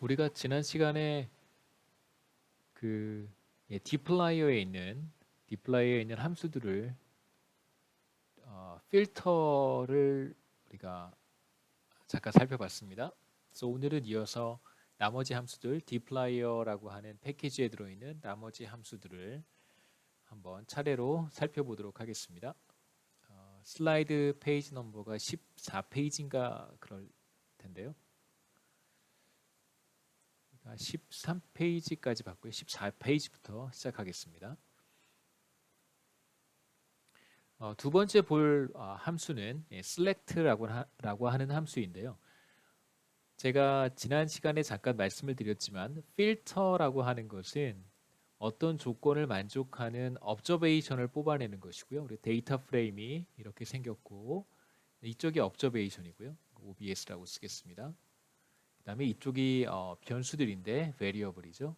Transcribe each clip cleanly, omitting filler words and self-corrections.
우리가 지난 시간에 디플라이어에 있는 함수들을 필터를 우리가 잠깐 살펴봤습니다. 그래서 오늘은 이어서 나머지 함수들, 디플라이어라고 하는 패키지에 들어있는 나머지 함수들을 한번 차례로 살펴보도록 하겠습니다. 슬라이드 페이지 넘버가 14페이지인가 그럴 텐데요. 13페이지까지 봤고요. 14페이지부터 시작하겠습니다. 두 번째 볼 함수는 select라고 하는 함수인데요. 제가 지난 시간에 잠깐 말씀을 드렸지만 filter라고 하는 것은 어떤 조건을 만족하는 observation을 뽑아내는 것이고요. 우리 데이터 프레임이 이렇게 생겼고 이쪽이 observation이고요. OBS라고 쓰겠습니다. 그 다음에 이쪽이 변수들인데 variable이죠.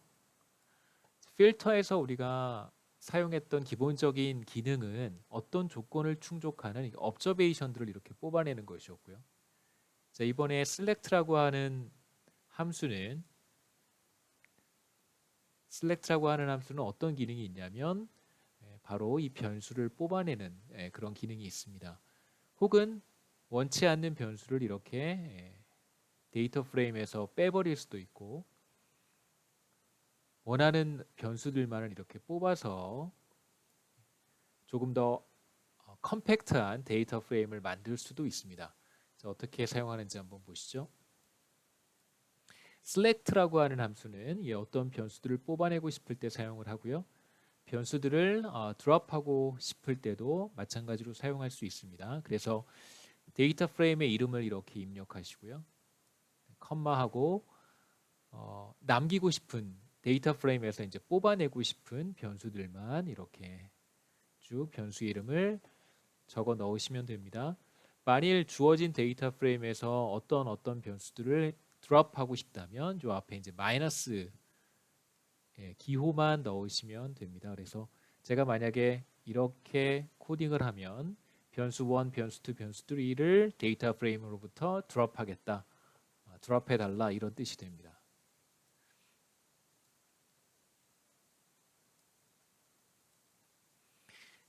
필터에서 우리가 사용했던 기본적인 기능은 어떤 조건을 충족하는 observation들을 이렇게 뽑아내는 것이었고요. 자, 이번에 select라고 하는 함수는 어떤 기능이 있냐면 바로 이 변수를 뽑아내는 그런 기능이 있습니다. 혹은 원치 않는 변수를 이렇게 데이터 프레임에서 빼버릴 수도 있고 원하는 변수들만을 이렇게 뽑아서 조금 더 컴팩트한 데이터 프레임을 만들 수도 있습니다. 그래서 어떻게 사용하는지 한번 보시죠. select라고 하는 함수는 어떤 변수들을 뽑아내고 싶을 때 사용을 하고요. 변수들을 드롭하고 싶을 때도 마찬가지로 사용할 수 있습니다. 그래서 데이터 프레임의 이름을 이렇게 입력하시고요. 컴마하고 남기고 싶은 데이터 프레임에서 이제 뽑아내고 싶은 변수들만 이렇게 쭉 변수 이름을 적어 넣으시면 됩니다. 만일 주어진 데이터 프레임에서 어떤 변수들을 드롭하고 싶다면 요 앞에 이제 마이너스 기호만 넣으시면 됩니다. 그래서 제가 만약에 이렇게 코딩을 하면 변수 1, 변수 2, 변수 3를 데이터 프레임으로부터 드롭하겠다. 드롭해달라 이런 뜻이 됩니다.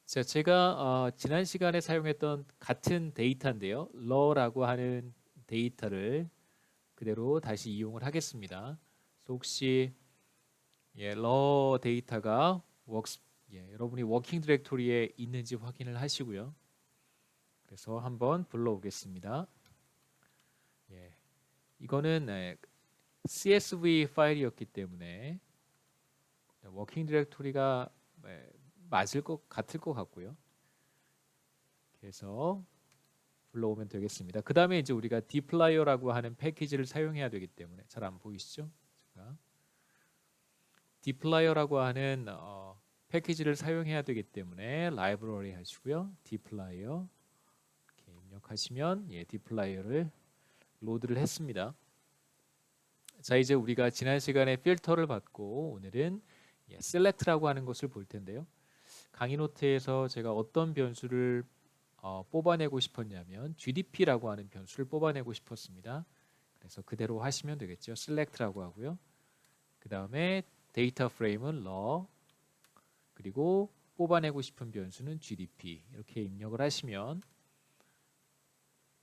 자, 제가 지난 시간에 사용했던 같은 데이터인데요. raw라고 하는 데이터를 그대로 다시 이용을 하겠습니다. 그래서 혹시 raw 데이터가 여러분이 워킹 디렉토리에 있는지 확인을 하시고요. 그래서 한번 불러오겠습니다. 이거는 CSV 파일이었기 때문에 워킹 디렉토리가 같을 것 같고요. 그래서 불러오면 되겠습니다. 그 다음에 이제 우리가 dplyer라고 하는 패키지를 사용해야 되기 때문에 잘 안 보이시죠? 제가 dplyer라고 하는 패키지를 사용해야 되기 때문에 library 하시고요. dplyer 이렇게 입력하시면 dplyer를 로드를 했습니다. 자, 이제 우리가 지난 시간에 필터를 받고 오늘은 select라고 하는 것을 볼 텐데요. 강의 노트에서 제가 어떤 변수를 뽑아내고 싶었냐면 GDP라고 하는 변수를 뽑아내고 싶었습니다. 그래서 그대로 하시면 되겠죠. select라고 하고요. 그 다음에 데이터 프레임은 raw 그리고 뽑아내고 싶은 변수는 GDP 이렇게 입력을 하시면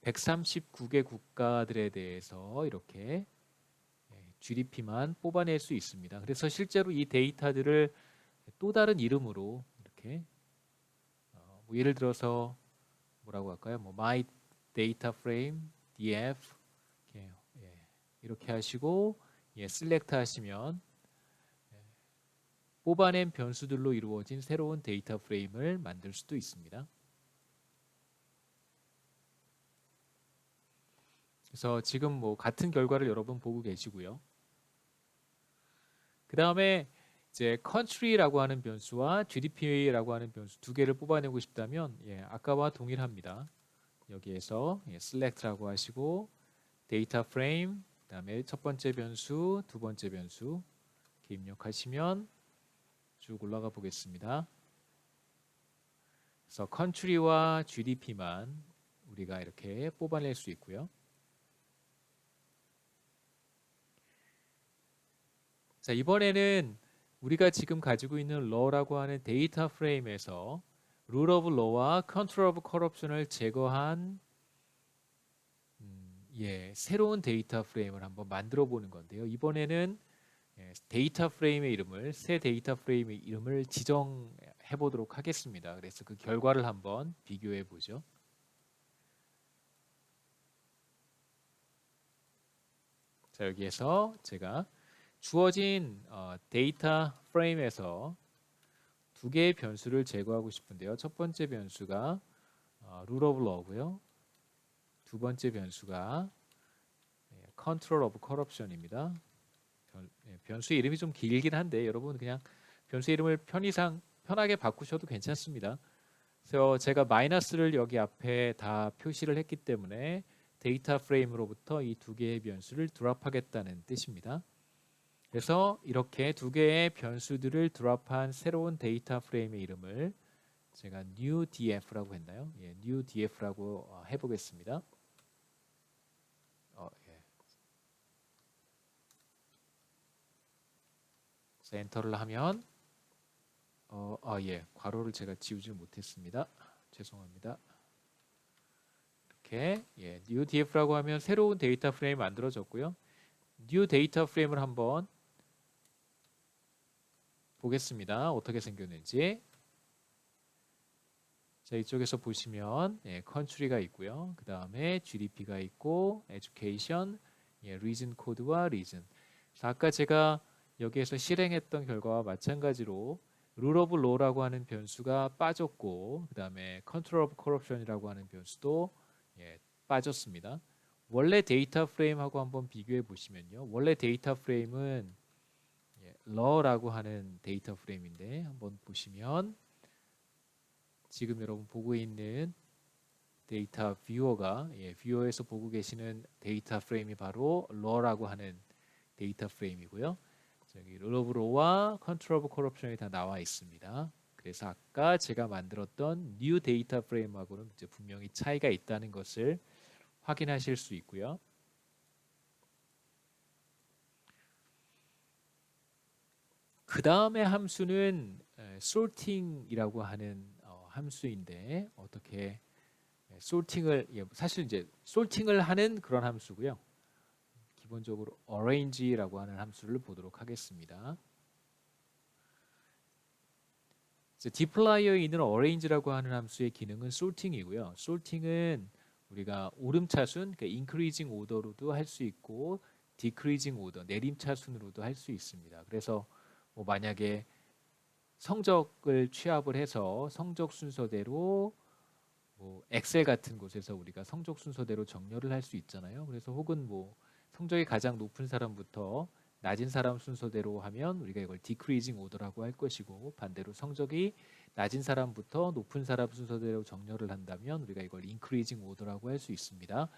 139개 국가들에 대해서 이렇게 GDP만 뽑아낼 수 있습니다. 그래서 실제로 이 데이터들을 또 다른 이름으로 이렇게 뭐 예를 들어서 뭐라고 할까요? 뭐 my data frame df 이렇게 하시고 select 하시면 뽑아낸 변수들로 이루어진 새로운 데이터 프레임을 만들 수도 있습니다. 그래서 지금 뭐 같은 결과를 여러분 보고 계시고요. 그 다음에 이제 country라고 하는 변수와 GDP라고 하는 변수 두 개를 뽑아내고 싶다면 아까와 동일합니다. 여기에서 select라고 하시고 데이터 프레임 그다음에 첫 번째 변수, 두 번째 변수 이렇게 입력하시면 쭉 올라가 보겠습니다. 그래서 country와 GDP만 우리가 이렇게 뽑아낼 수 있고요. 자, 이번에는 우리가 지금 가지고 있는 law라고 하는 데이터 프레임에서 rule of law와 control of corruption을 제거한 새로운 데이터 프레임을 한번 만들어 보는 건데요. 이번에는 데이터 프레임의 이름을 새 데이터 프레임의 이름을 지정해 보도록 하겠습니다. 그래서 그 결과를 한번 비교해 보죠. 자, 여기에서 제가 주어진 데이터 프레임에서 두 개의 변수를 제거하고 싶은데요. 첫 번째 변수가 rule of law고요. 두 번째 변수가 control of corruption입니다. 변수의 이름이 좀 길긴 한데 여러분 그냥 변수 이름을 편하게 바꾸셔도 괜찮습니다. 그래서 제가 마이너스를 여기 앞에 다 표시를 했기 때문에 데이터 프레임으로부터 이 두 개의 변수를 드롭하겠다는 뜻입니다. 그래서 이렇게 두 개의 변수들을 드롭한 새로운 데이터 프레임의 이름을 제가 new df라고 했나요? new df라고 해보겠습니다. 엔터를 하면 괄호를 제가 지우지 못했습니다. 죄송합니다. 이렇게 new df라고 하면 새로운 데이터 프레임이 만들어졌고요. new 데이터 프레임을 한번 보겠습니다. 어떻게 생겼는지. 자, 이쪽에서 보시면 country가 있고요. 그 다음에 GDP가 있고 education, region 코드와 region. 자, 아까 제가 여기에서 실행했던 결과와 마찬가지로 rule of law라고 하는 변수가 빠졌고 그 다음에 control of corruption이라고 하는 변수도 빠졌습니다. 원래 데이터 프레임하고 한번 비교해 보시면요. 원래 데이터 프레임은 law라고 하는 데이터 프레임인데 한번 보시면 지금 여러분 보고 있는 데이터 뷰어가 뷰어에서 보고 계시는 데이터 프레임이 바로 law라고 하는 데이터 프레임이고요. 저기 rule of law와 control of corruption이 다 나와 있습니다. 그래서 아까 제가 만들었던 new 데이터 프레임하고는 이제 분명히 차이가 있다는 것을 확인하실 수 있고요. 그 다음에 함수는 sorting이라고 하는 함수인데 어떻게 sorting을 사실 이제 sorting을 하는 그런 함수고요. 기본적으로 arrange라고 하는 함수를 보도록 하겠습니다. dplyer에 있는 arrange라고 하는 함수의 기능은 sorting이고요. sorting은 우리가 오름차순, 그러니까 increasing order로도 할 수 있고 decreasing order, 내림차순으로도 할 수 있습니다. 그래서 뭐 만약에 성적을 취합을 해서 성적 순서대로 뭐 엑셀 같은 곳에서 우리가 성적 순서대로 정렬을 할 수 있잖아요. 그래서 혹은 뭐 성적이 가장 높은 사람부터 낮은 사람 순서대로 하면 우리가 이걸 decreasing order라고 할 것이고 반대로 성적이 낮은 사람부터 높은 사람 순서대로 정렬을 한다면 우리가 이걸 increasing order라고 할 수 있습니다.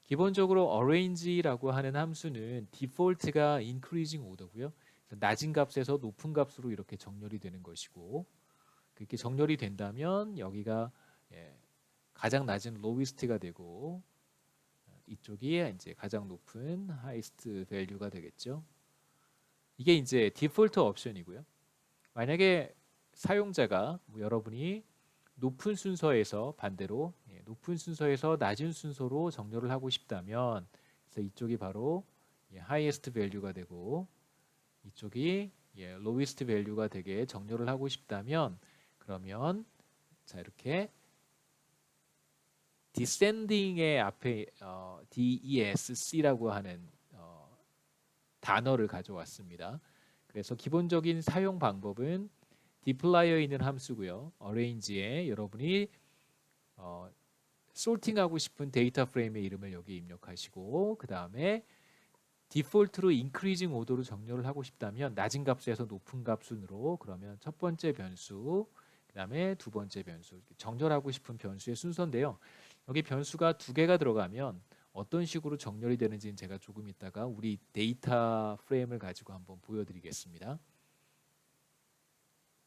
기본적으로 arrange라고 하는 함수는 디폴트가 increasing order고요. 낮은 값에서 높은 값으로 이렇게 정렬이 되는 것이고 그렇게 정렬이 된다면 여기가 가장 낮은 lowest가 되고 이쪽이 이제 가장 높은 highest value가 되겠죠. 이게 이제 디폴트 옵션이고요. 만약에 사용자가 여러분이 높은 순서에서 반대로 높은 순서에서 낮은 순서로 정렬을 하고 싶다면 그래서 이쪽이 바로 highest value가 되고 이쪽이 lowest value가 되게 정렬을 하고 싶다면 그러면 자 이렇게 descending의 앞에 DESC라고 하는 단어를 가져왔습니다. 그래서 기본적인 사용 방법은 dplyer에 있는 함수고요. arrange에 여러분이 sorting하고 싶은 데이터 프레임의 이름을 여기 입력하시고 그 다음에 디폴트로 increasing order로 정렬을 하고 싶다면 낮은 값에서 높은 값 순으로 그러면 첫 번째 변수 그 다음에 두 번째 변수 정렬하고 싶은 변수의 순서인데요. 여기 변수가 두 개가 들어가면 어떤 식으로 정렬이 되는지는 제가 조금 이따가 우리 데이터 프레임을 가지고 한번 보여드리겠습니다.